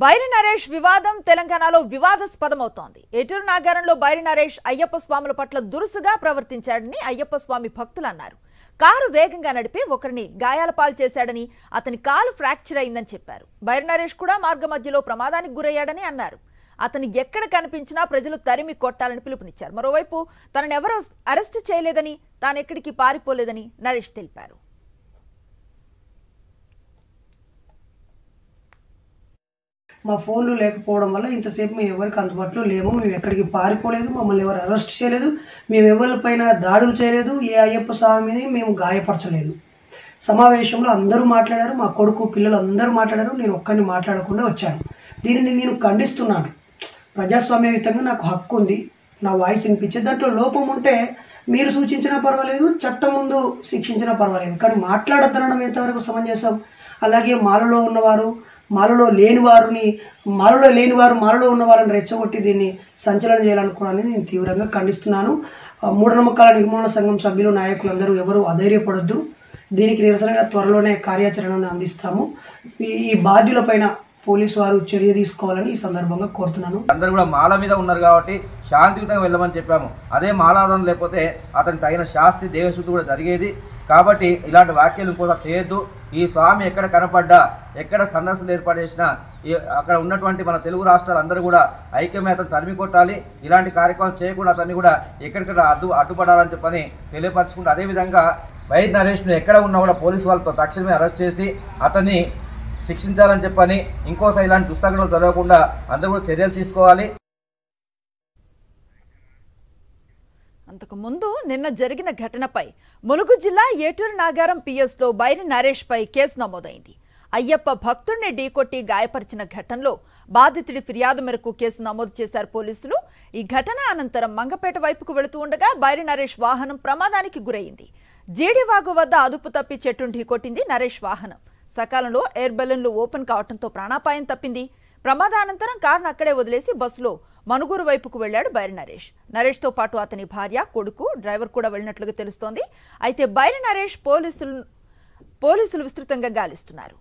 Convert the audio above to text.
బైరి నరేష్ వివాదం తెలంగాణలో వివాదాస్పదమవుతోంది. ఏటూరు నాగారంలో బైరి నరేష్ అయ్యప్ప స్వాముల పట్ల దురుసుగా ప్రవర్తించాడని అయ్యప్ప స్వామి భక్తులు అన్నారు. కారు వేగంగా నడిపి ఒకరిని గాయాల పాలు చేశాడని, అతని కాలు ఫ్రాక్చర్ అయిందని చెప్పారు. బైరి నరేష్ కూడా మార్గ మధ్యలో ప్రమాదానికి గురయ్యాడని అన్నారు. అతను ఎక్కడ కనిపించినా ప్రజలు తరిమి కొట్టాలని పిలుపునిచ్చారు. మరోవైపు తనను ఎవరూ అరెస్టు చేయలేదని, తానెక్కడికి పారిపోలేదని నరేష్ తెలిపారు. మా ఫోన్లు లేకపోవడం వల్ల ఇంతసేపు మేము ఎవరికి అందుబాటులో లేము. మేము ఎక్కడికి పారిపోలేదు, మమ్మల్ని ఎవరు అరెస్ట్ చేయలేదు, మేము ఎవరిపైన దాడులు చేయలేదు, ఏ అయ్యప్ప స్వామిని మేము గాయపరచలేదు. సమావేశంలో అందరూ మాట్లాడారు, మా కొడుకు పిల్లలు అందరూ మాట్లాడారు, నేను ఒక్కడిని మాట్లాడకుండా వచ్చాను. దీనిని నేను ఖండిస్తున్నాను. ప్రజాస్వామ్యయుతంగా నాకు హక్కు ఉంది, నా వాయిస్ వినిపించే దాంట్లో లోపం ఉంటే మీరు సూచించినా పర్వాలేదు, చట్టం ముందు శిక్షించినా పర్వాలేదు, కానీ మాట్లాడద్దనడం ఎంతవరకు సమంజసం? అలాగే మాలలో ఉన్నవారు మాలలో ఉన్నవారిని రెచ్చగొట్టి దీన్ని సంచలనం చేయాలనుకోవడాన్ని నేను తీవ్రంగా ఖండిస్తున్నాను. మూఢనమ్మకాల నిర్మూలన సంఘం సభ్యులు నాయకులందరూ ఎవరు అధైర్యపడొద్దు. దీనికి నిరసనగా త్వరలోనే కార్యాచరణను అందిస్తాము. ఈ బాధ్యులపైన పోలీసు వారు చర్య తీసుకోవాలని ఈ సందర్భంగా కోరుతున్నాను. అందరూ కూడా మాల మీద ఉన్నారు కాబట్టి శాంతియుతంగా వెళ్ళమని చెప్పాము. అదే మాలాదం లేకపోతే అతనికి తగిన శాస్తి దేవశుద్ధి కూడా జరిగేది. కాబట్టి ఇలాంటి వ్యాఖ్యలు ఇంకోసారి చేయొద్దు. ఈ స్వామి ఎక్కడ కనపడ్డా, ఎక్కడ సన్నస్సులు ఏర్పాటు చేసినా అక్కడ ఉన్నటువంటి మన తెలుగు రాష్ట్రాలు అందరూ కూడా ఐక్యమే అతను తరిమి కొట్టాలి. ఇలాంటి కార్యక్రమం చేయకుండా అతన్ని కూడా ఎక్కడికక్కడ అడ్డుపడాలని చెప్పని తెలియపరచుకుంటూ, అదేవిధంగా బైరి నరేష్ను ఎక్కడ ఉన్నా కూడా పోలీసు వాళ్ళతో తక్షణమే అరెస్ట్ చేసి అతన్ని శిక్షించాలని చెప్పని, ఇంకోసారి ఇలాంటి దుస్సంఘటనలు జరగకుండా అందరూ కూడా చర్యలు తీసుకోవాలి. అంతకుముందు నిన్న జరిగిన ఘటనపై ములుగు జిల్లా ఏటూరు నాగారం పిఎస్లో బైరి నరేష్ పై కేసు నమోదైంది. అయ్యప్ప భక్తుడిని ఢీకొట్టి గాయపరిచిన ఘటనలో బాధితుడి ఫిర్యాదు మేరకు కేసు నమోదు చేశారు పోలీసులు. ఈ ఘటన అనంతరం మంగపేట వైపుకు వెళుతూ ఉండగా బైరి నరేష్ వాహనం ప్రమాదానికి గురైంది. జీడివాగు వద్ద అదుపు తప్పి చెట్టును ఢీకొట్టింది నరేష్ వాహనం. సకాలంలో ఎయిర్ బెలూన్లు ఓపెన్ కావడంతో ప్రాణాపాయం తప్పింది. ప్రమాదానంతరం కారును అక్కడే వదిలేసి బస్సులో మనుగూరు వైపుకు వెళ్లాడు బైరి నరేష్. నరేష్తో పాటు అతని భార్య, కొడుకు, డ్రైవర్ కూడా వెళ్లినట్లుగా తెలుస్తోంది. అయితే బైరి నరేష్ పోలీసులు విస్తృతంగా గాలిస్తున్నారు.